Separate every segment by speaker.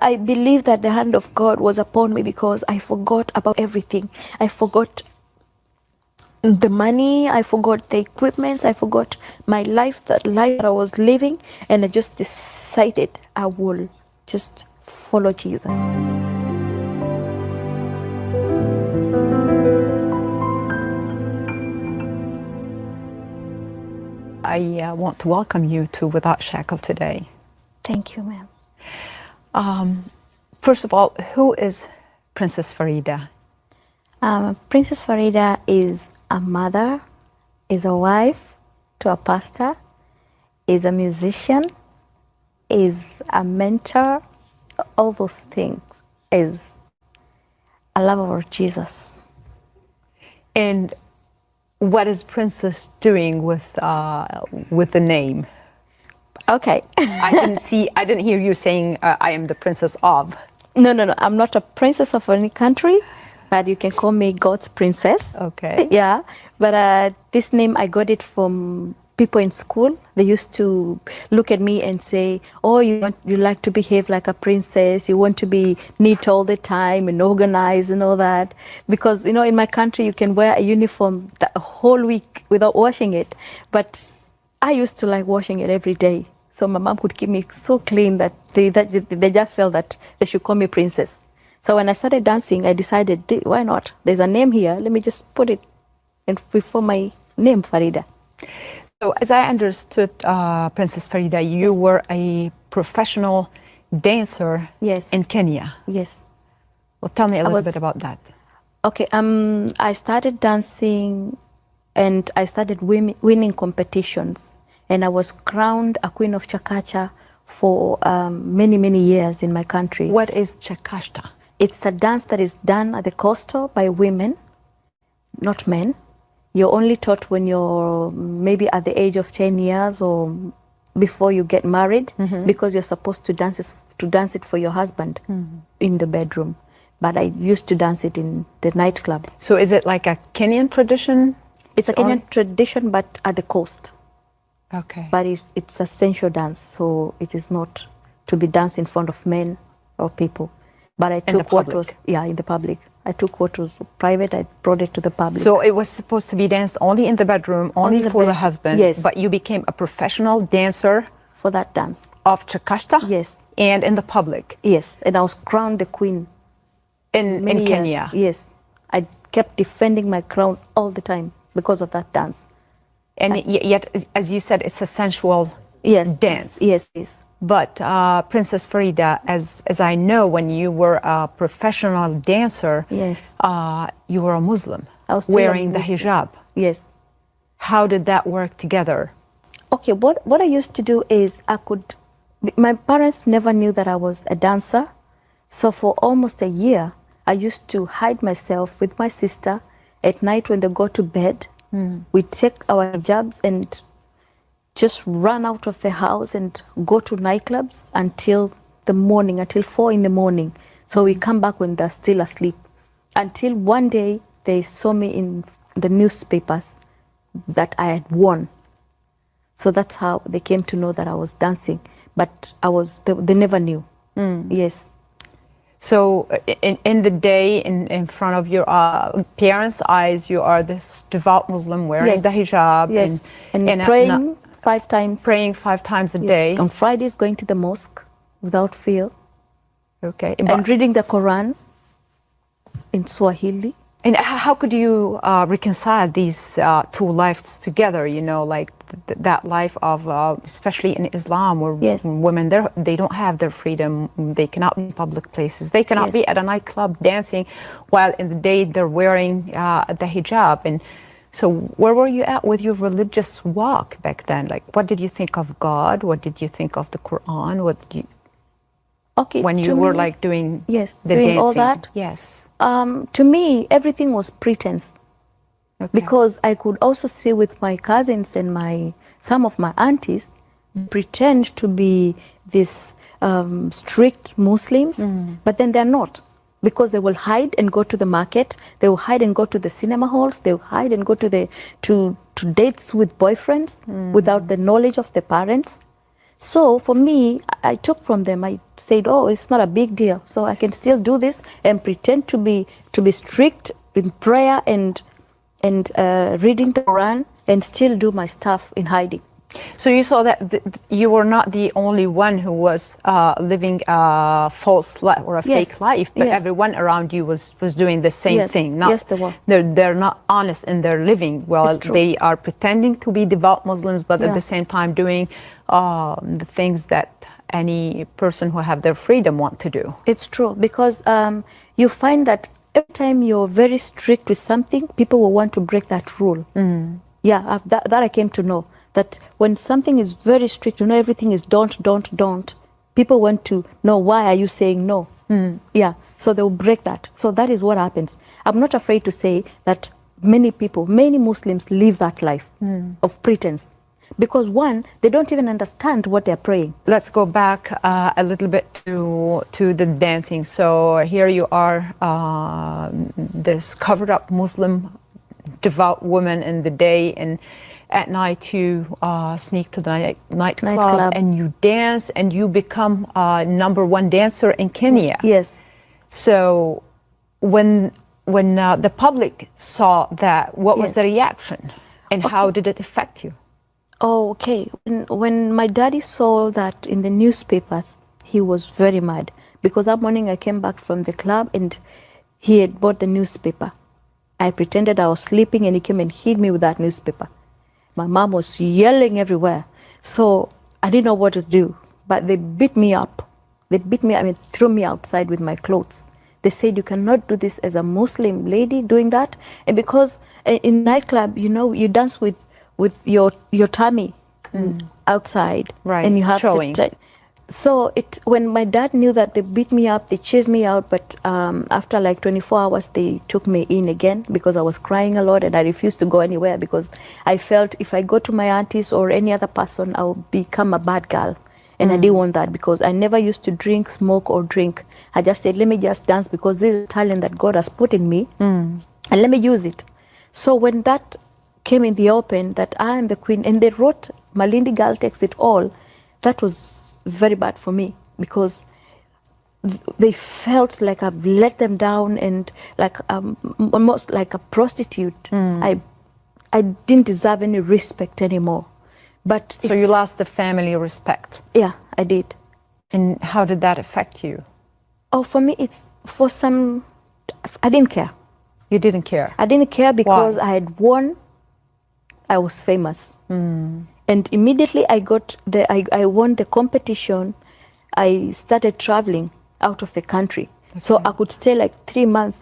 Speaker 1: I believe that the hand of God was upon me because I forgot about everything. I forgot the money, I forgot the equipment, I forgot my life, that life that I was living, and I just decided I will just follow Jesus.
Speaker 2: I want to welcome you to Without Shackle today.
Speaker 1: Thank you, ma'am.
Speaker 2: First of all, who is Princess Farida?
Speaker 1: Princess Farida is a mother, is a wife to a pastor, is a musician, is a mentor, all those things, is a lover of Jesus.
Speaker 2: And what is Princess doing with the name?
Speaker 1: Okay.
Speaker 2: I didn't hear you saying I am the princess of.
Speaker 1: No. I'm not a princess of any country, but you can call me God's princess.
Speaker 2: Okay.
Speaker 1: Yeah. But this name, I got it from people in school. They used to look at me and say, oh, you like to behave like a princess. You want to be neat all the time and organized and all that. Because, you know, in my country, you can wear a uniform the whole week without washing it. But I used to like washing it every day. So my mom could keep me so clean that they just felt that they should call me princess. So when I started dancing, I decided, why not? There's a name here. Let me just put it before my name, Farida.
Speaker 2: So as I understood, Princess Farida, you were a professional dancer in Kenya.
Speaker 1: Yes.
Speaker 2: Well, tell me a little bit about that.
Speaker 1: Okay. I started dancing and I started winning competitions. And I was crowned a queen of Chakacha for many, many years in my country.
Speaker 2: What is Chakacha?
Speaker 1: It's a dance that is done at the coastal by women, not men. You're only taught when you're maybe at the age of 10 years or before you get married, because you're supposed to dance it for your husband in the bedroom. But I used to dance it in the nightclub.
Speaker 2: So is it like a Kenyan tradition?
Speaker 1: It's a Kenyan tradition, but at the coast.
Speaker 2: Okay.
Speaker 1: But it's a sensual dance, so it is not to be danced in front of men or people. But I took what was in the public. I took what was private. I brought it to the public.
Speaker 2: So it was supposed to be danced only in the bedroom, only for the husband.
Speaker 1: Yes.
Speaker 2: But you became a professional dancer
Speaker 1: for that dance
Speaker 2: of Chakacha.
Speaker 1: Yes.
Speaker 2: And in the public.
Speaker 1: Yes, and I was crowned the queen
Speaker 2: in Kenya.
Speaker 1: Yes, I kept defending my crown all the time because of that dance.
Speaker 2: And yet, as you said, it's a sensual dance.
Speaker 1: Yes.
Speaker 2: But Princess Farida, as I know, when you were a professional dancer, you were a Muslim, wearing the hijab.
Speaker 1: Yes.
Speaker 2: How did that work together?
Speaker 1: Okay, what I used to do is my parents never knew that I was a dancer. So for almost a year, I used to hide myself with my sister at night when they go to bed. We take our hijabs and just run out of the house and go to nightclubs until the morning, until 4 in the morning. So we come back when they're still asleep. Until one day they saw me in the newspapers that I had won. So that's how they came to know that I was dancing. But they never knew. Yes.
Speaker 2: So in the day, in front of your parents' eyes, you are this devout Muslim wearing the hijab.
Speaker 1: Yes, and praying 5 times.
Speaker 2: Praying 5 times a day.
Speaker 1: On Fridays, going to the mosque without fail.
Speaker 2: Okay.
Speaker 1: And reading the Quran in Swahili.
Speaker 2: And how could you reconcile these two lives together? You know, like that life of, especially in Islam, where women they don't have their freedom. They cannot be in public places. They cannot be at a nightclub dancing, while in the day they're wearing the hijab. And so, where were you at with your religious walk back then? Like, what did you think of God? What did you think of the Quran? What did you?
Speaker 1: Okay.
Speaker 2: When you were like doing the
Speaker 1: doing
Speaker 2: dancing.
Speaker 1: all that.
Speaker 2: Yes.
Speaker 1: To me, everything was pretense, because I could also see with my cousins and some of my aunties pretend to be these strict Muslims, but then they're not, because they will hide and go to the market, they will hide and go to the cinema halls, they will hide and go to dates with boyfriends without the knowledge of the parents. So for me, I took from them. I said, "Oh, it's not a big deal. So I can still do this and pretend to be strict in prayer and reading the Quran and still do my stuff in hiding."
Speaker 2: So you saw that you were not the only one who was living a false life or a fake life, but everyone around you was doing the same thing.
Speaker 1: Yes, they were.
Speaker 2: They're not honest in their living. Well, they are pretending to be devout Muslims, but at the same time doing the things that any person who have their freedom want to do.
Speaker 1: It's true, because you find that every time you're very strict with something, people will want to break that rule. Yeah, that I came to know. That when something is very strict, everything is don't, people want to know, why are you saying no? Yeah, so they'll break that. So that is what happens. I'm not afraid to say that many Muslims live that life of pretense. Because one, they don't even understand what they're praying.
Speaker 2: Let's go back a little bit to the dancing. So here you are, this covered up Muslim devout woman in the day, and at night you sneak to the nightclub and you dance, and you become #1 dancer in Kenya.
Speaker 1: Yes.
Speaker 2: So when the public saw that, what was the reaction, and how did it affect you?
Speaker 1: Oh, okay. When my daddy saw that in the newspapers, he was very mad, because that morning I came back from the club and he had bought the newspaper. I pretended I was sleeping and he came and hit me with that newspaper. My mom was yelling everywhere. So I didn't know what to do, but they beat me up. They beat me, threw me outside with my clothes. They said, "You cannot do this as a Muslim lady doing that." And because in nightclub, you dance with your tummy outside.
Speaker 2: Right,
Speaker 1: and you have
Speaker 2: showing.
Speaker 1: So when my dad knew that they beat me up, they chased me out, but after like 24 hours, they took me in again because I was crying a lot and I refused to go anywhere, because I felt if I go to my aunties or any other person, I will become a bad girl. And I didn't want that, because I never used to smoke or drink. I just said, let me just dance, because this is a talent that God has put in me, and let me use it. So when that came in the open, that I am the queen, and they wrote Malindi Girl Takes It All, that was very bad for me, because they felt like I've let them down, and like almost like a prostitute. I didn't deserve any respect anymore. But
Speaker 2: so you lost the family respect.
Speaker 1: Yeah, I did.
Speaker 2: And how did that affect you?
Speaker 1: Oh, for me, I didn't care.
Speaker 2: You didn't care?
Speaker 1: I didn't care because
Speaker 2: Why?
Speaker 1: I had won. I was famous. And immediately I won the competition. I started traveling out of the country. Okay. So I could stay like 3 months,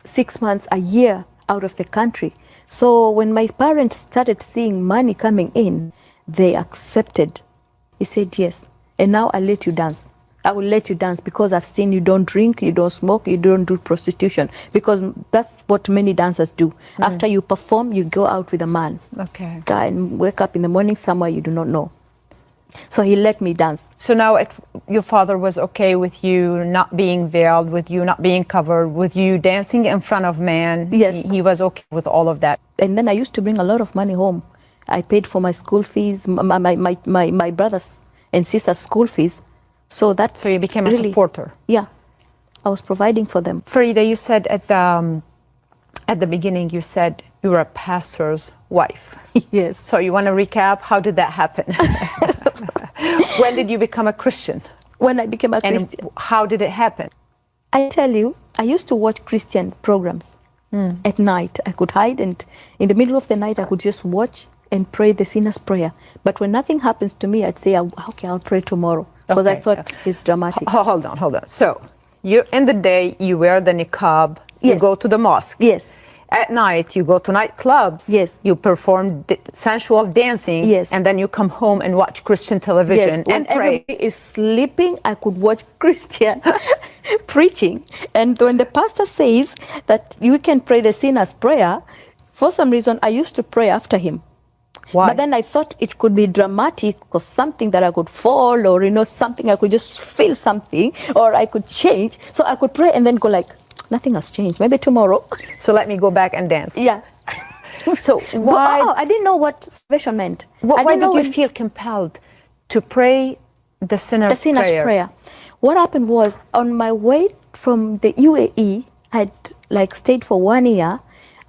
Speaker 1: 6 months, a year out of the country. So when my parents started seeing money coming in, they accepted. He said, yes, and now I'll let you dance. I will let you dance because I've seen you don't drink, you don't smoke, you don't do prostitution. Because that's what many dancers do. After you perform, you go out with a man.
Speaker 2: Okay.
Speaker 1: Guy, and wake up in the morning somewhere you do not know. So he let me dance.
Speaker 2: So now your father was okay with you not being veiled, with you not being covered, with you dancing in front of man?
Speaker 1: Yes.
Speaker 2: He was okay with all of that.
Speaker 1: And then I used to bring a lot of money home. I paid for my school fees, my brothers and sisters' school fees. So
Speaker 2: you became a supporter.
Speaker 1: Yeah, I was providing for them.
Speaker 2: Farida, you said at the beginning, you said you were a pastor's wife.
Speaker 1: Yes.
Speaker 2: So you want to recap? How did that happen? When did you become a Christian?
Speaker 1: When I became a Christian.
Speaker 2: And how did it happen?
Speaker 1: I tell you, I used to watch Christian programs at night. I could hide, and in the middle of the night, I could just watch and pray the sinner's prayer. But when nothing happens to me, I'd say, okay, I'll pray tomorrow. Because I thought it's dramatic.
Speaker 2: Hold on. So, in the day, you wear the niqab,
Speaker 1: yes.
Speaker 2: You go to the mosque.
Speaker 1: Yes.
Speaker 2: At night, you go to nightclubs.
Speaker 1: Yes.
Speaker 2: You perform sensual dancing.
Speaker 1: Yes.
Speaker 2: And then you come home and watch Christian television and pray.
Speaker 1: Everybody is sleeping, I could watch Christian preaching. And when the pastor says that you can pray the sinner's prayer, for some reason, I used to pray after him.
Speaker 2: Why?
Speaker 1: But then I thought it could be dramatic, or something that I could fall, or something I could just feel something, or I could change. So I could pray and then go like, nothing has changed. Maybe tomorrow.
Speaker 2: So let me go back and dance.
Speaker 1: Yeah.
Speaker 2: So why?
Speaker 1: I didn't know what salvation meant.
Speaker 2: Why did you feel compelled to pray the sinner's prayer.
Speaker 1: What happened was, on my way from the UAE, I'd like stayed for 1 year.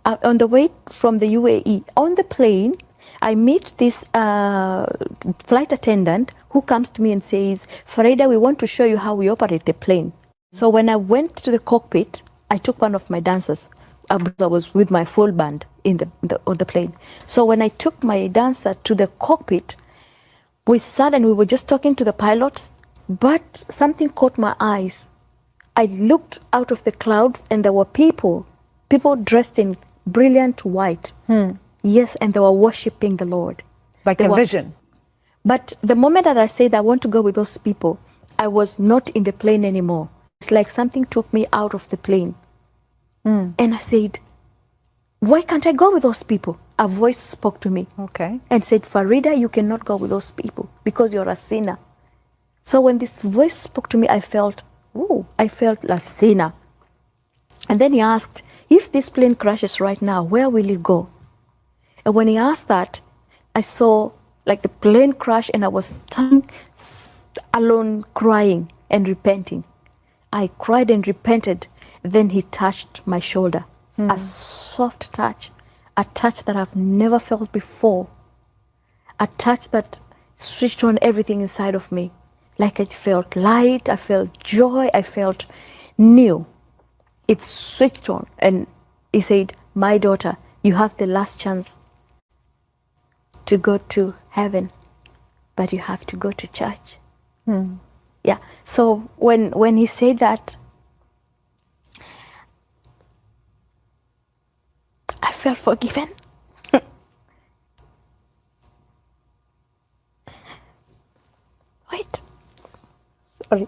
Speaker 1: On the way from the UAE, on the plane, I meet this flight attendant who comes to me and says, Farida, we want to show you how we operate the plane. So when I went to the cockpit, I took one of my dancers. I was with my full band on the plane. So when I took my dancer to the cockpit, we sat and we were just talking to the pilots, but something caught my eyes. I looked out of the clouds and there were people dressed in brilliant white. Yes, and they were worshiping the Lord.
Speaker 2: Like a vision.
Speaker 1: But the moment that I said I want to go with those people, I was not in the plane anymore. It's like something took me out of the plane. And I said, why can't I go with those people? A voice spoke to me and said, Farida, you cannot go with those people because you're a sinner. So when this voice spoke to me, I felt a sinner. And then he asked, if this plane crashes right now, where will you go? And when he asked that, I saw like the plane crash and I was standing alone crying and repenting. I cried and repented. Then he touched my shoulder. A soft touch, a touch that I've never felt before. A touch that switched on everything inside of me. Like I felt light, I felt joy, I felt new. It switched on and he said, my daughter, you have the last chance to go to heaven, but you have to go to church. Yeah, so when he said that, I felt forgiven. Wait, sorry.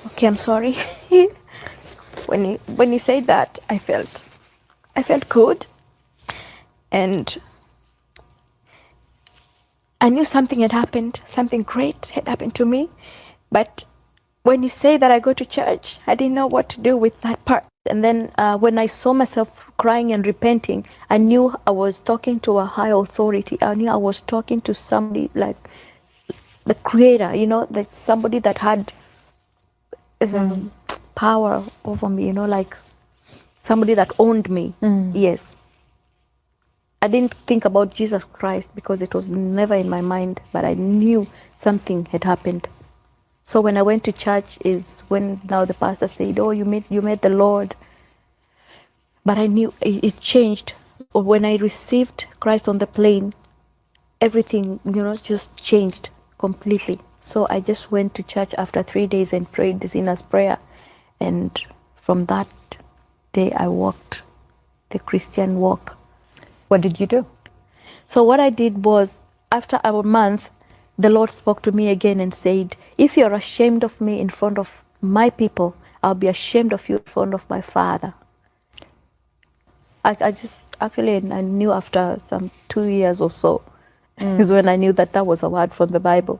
Speaker 1: Okay, I'm sorry. When he said that, I felt good, and I knew something had happened, something great had happened to me, but when he said that I go to church, I didn't know what to do with that part. And then when I saw myself crying and repenting, I knew I was talking to a high authority. I knew I was talking to somebody like the Creator, that somebody that had power over me, like somebody that owned me. Yes. I didn't think about Jesus Christ because it was never in my mind, but I knew something had happened. So when I went to church is when now the pastor said, oh, you met the Lord. But I knew it changed. When I received Christ on the plane, everything, just changed completely. So I just went to church after 3 days and prayed the sinner's prayer. And from that day, I walked the Christian walk.
Speaker 2: What did you do?
Speaker 1: So what I did was, after a month, the Lord spoke to me again and said, if you're ashamed of me in front of my people, I'll be ashamed of you in front of my Father. I knew after some 2 years or so is when I knew that was a word from the Bible.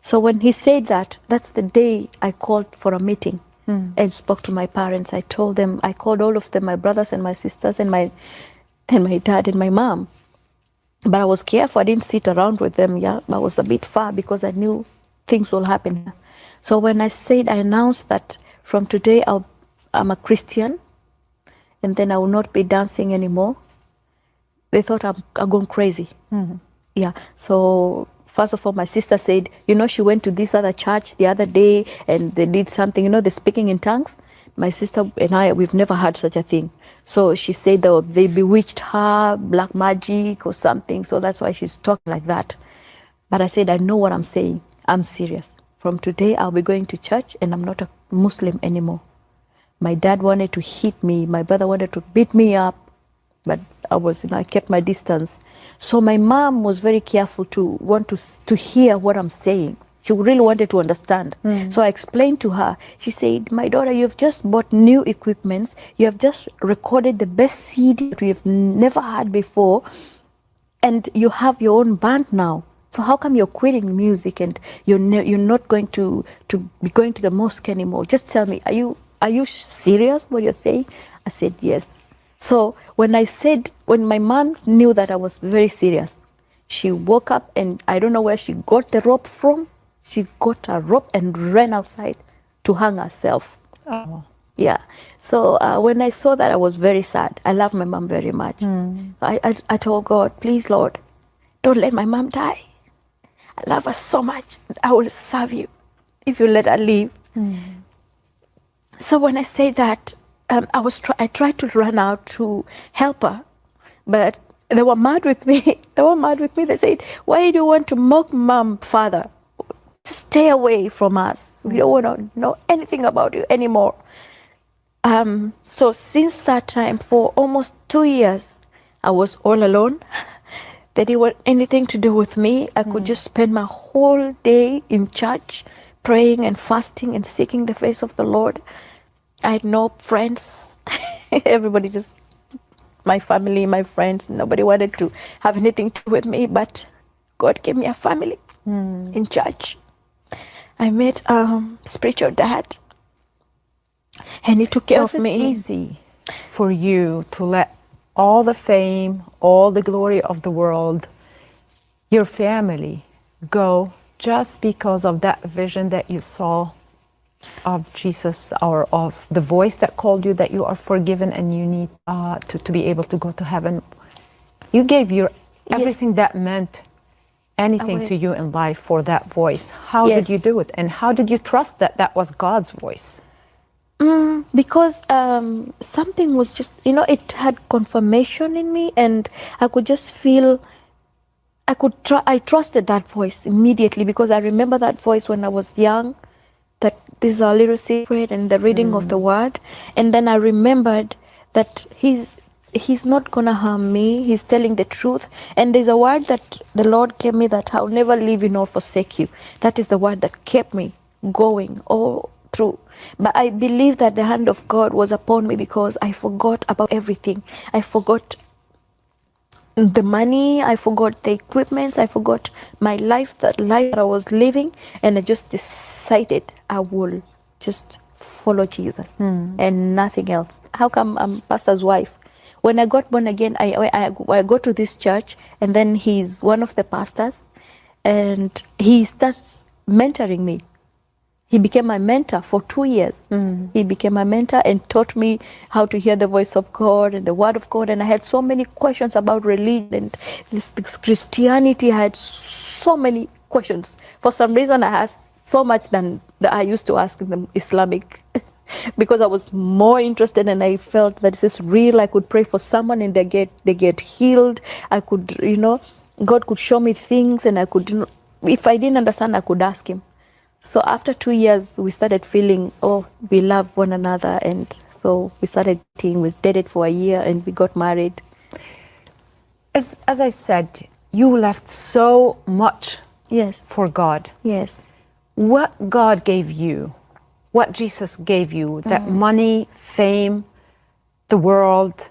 Speaker 1: So when he said that, that's the day I called for a meeting and spoke to my parents. I called all of them, my brothers and my sisters and my dad and my mom. But I was careful. I didn't sit around with them. Yeah, I was a bit far because I knew things will happen. So when I announced that from today I'm a Christian, and then I will not be dancing anymore, they thought I'm going crazy. Yeah. So first of all, my sister said, she went to this other church the other day and they did something, they're speaking in tongues. My sister and I, we've never had such a thing. So she said they bewitched her, black magic or something. So that's why she's talking like that. But I said, I know what I'm saying. I'm serious. From today, I'll be going to church and I'm not a Muslim anymore. My dad wanted to hit me. My brother wanted to beat me up. But I kept my distance. So my mom was very careful to hear what I'm saying. She really wanted to understand. So I explained to her. She said, my daughter, you've just bought new equipments. You have just recorded the best CD that we have never had before. And you have your own band now. So how come you're quitting music and you're not going to be going to the mosque anymore? Just tell me, are you serious what you're saying? I said, yes. So when my mom knew that I was very serious, she woke up and I don't know where she got the rope from. She got a rope and ran outside to hang herself.
Speaker 2: Oh.
Speaker 1: Yeah. So when I saw that, I was very sad. I love my mom very much. I told God, please, Lord, don't let my mom die. I love her so much. I will serve you if you let her live. So when I say that, I tried to run out to help her, but they were mad with me. They were mad with me. They said, why do you want to mock mom, father? Stay away from us. We don't want to know anything about you anymore. So since that time, for almost 2 years, I was all alone. They didn't want anything to do with me. I could just spend my whole day in church, praying and fasting and seeking the face of the Lord. I had no friends. Everybody just, my family, my friends, nobody wanted to have anything to do with me, but God gave me a family in church. I met spiritual dad, and he took care of me.
Speaker 2: Was it easy for you to let all the fame, all the glory of the world, your family, go just because of that vision that you saw of Jesus, or of the voice that called you that you are forgiven and you need to be able to go to heaven? You gave your everything that meant anything to you in life for that voice. How did you do it? And how did you trust that that was God's voice?
Speaker 1: Because something was just, it had confirmation in me, and I could just feel, I trusted that voice immediately, because I remember that voice when I was young, that this is our little secret and the reading of the word. And then I remembered that he's not gonna harm me. He's telling the truth. And there's a word that the Lord gave me, that I'll never leave you nor forsake you. That is the word that kept me going all through. But I believe that the hand of God was upon me, because I forgot about everything. I forgot the money, I forgot the equipment, I forgot my life, that I was living, and I just decided I will just follow Jesus and nothing else. How come I'm pastor's wife? When I got born again, I go to this church, and then he's one of the pastors, and he starts mentoring me. He became my mentor for 2 years. He became my mentor and taught me how to hear the voice of God and the word of God. And I had so many questions about religion and this Christianity. I had so many questions. For some reason, I asked so much than I used to ask in the Islamic, because I was more interested, and I felt that this is real. I could pray for someone and they get healed. I could, God could show me things, and I could, if I didn't understand, I could ask him. So after 2 years, we started feeling, we love one another. And so we started dating. We dated for a year, and we got married.
Speaker 2: As I said, you left so much for God.
Speaker 1: Yes.
Speaker 2: What God gave you, what Jesus gave you, that money, fame, the world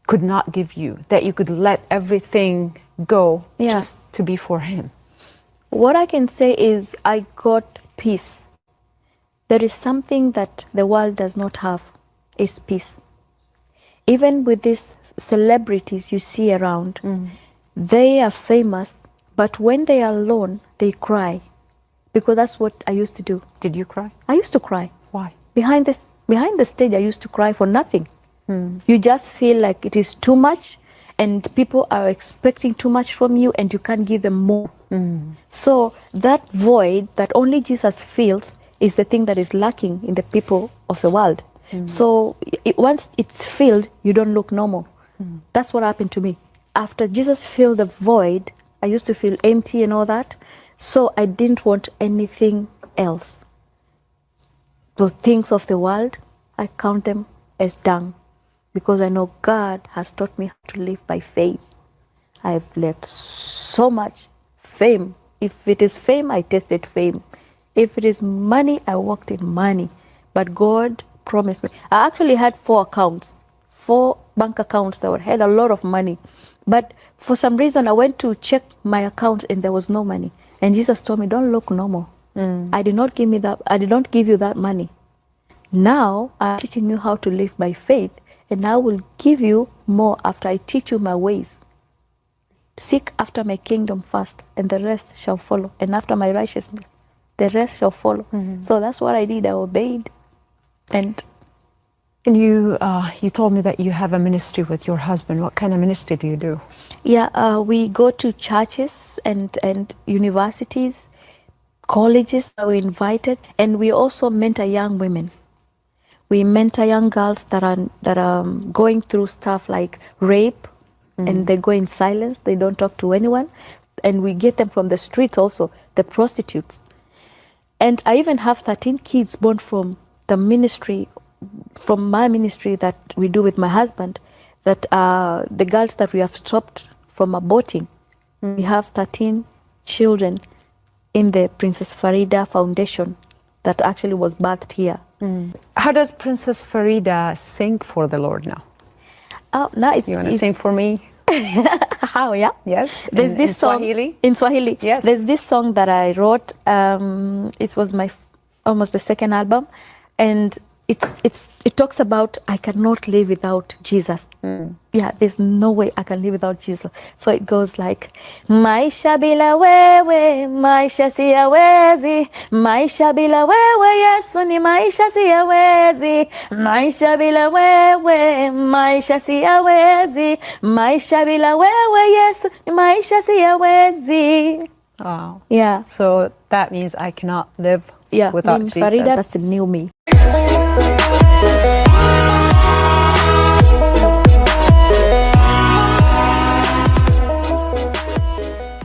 Speaker 2: could not give you, that you could let everything go just to be for Him.
Speaker 1: What I can say is I got peace. There is something that the world does not have, is peace. Even with these celebrities you see around, they are famous, but when they are alone, they cry. Because that's what I used to do.
Speaker 2: Did you cry?
Speaker 1: I used to cry.
Speaker 2: Why?
Speaker 1: Behind the stage, I used to cry for nothing. You just feel like it is too much, and people are expecting too much from you, and you can't give them more. So that void that only Jesus fills is the thing that is lacking in the people of the world. So once it's filled, you don't look normal. That's what happened to me. After Jesus filled the void, I used to feel empty and all that. So I didn't want anything else. The things of the world, I count them as dung, because I know God has taught me how to live by faith. I've left so much. Fame. If it is fame, I tasted fame. If it is money, I walked in money. But God promised me. I actually had 4 accounts, 4 bank accounts that had a lot of money. But for some reason, I went to check my accounts and there was no money. And Jesus told me, don't look normal. I did not give you that money. Now I'm teaching you how to live by faith, and I will give you more after I teach you my ways. Seek after my kingdom first, and the rest shall follow. And after my righteousness, the rest shall follow. So that's what I did. I obeyed. And
Speaker 2: you told me that you have a ministry with your husband. What kind of ministry do you do?
Speaker 1: yeah, we go to churches and universities, colleges that we're invited, and we also mentor young women. We mentor young girls that are going through stuff like rape, and they go in silence. They don't talk to anyone, and we get them from the streets also, the prostitutes. And I even have 13 kids born from the ministry, from my ministry that we do with my husband, that are the girls that we have stopped from aborting. We have 13 children in the Princess Farida Foundation that actually was birthed here.
Speaker 2: How does Princess Farida sing for the Lord now?
Speaker 1: Now
Speaker 2: You want to sing for me?
Speaker 1: How, yeah?
Speaker 2: Yes.
Speaker 1: There's this
Speaker 2: in
Speaker 1: song
Speaker 2: Swahili?
Speaker 1: in Swahili.
Speaker 2: Yes.
Speaker 1: There's this song that I wrote. It was my almost the second album, and it talks about I cannot live without Jesus. Yeah, there's no way I can live without Jesus. So it goes like, maisha bila wewe, maisha siyawezi. Maisha bila wewe, Yesu ni maisha siyawezi. Maisha bila wewe, maisha siyawezi. Maisha bila wewe, Yesu ni maisha siyawezi.
Speaker 2: Wow.
Speaker 1: Yeah.
Speaker 2: So that means I cannot live
Speaker 1: Yeah.
Speaker 2: without
Speaker 1: in
Speaker 2: Jesus.
Speaker 1: Farida, that's the new me.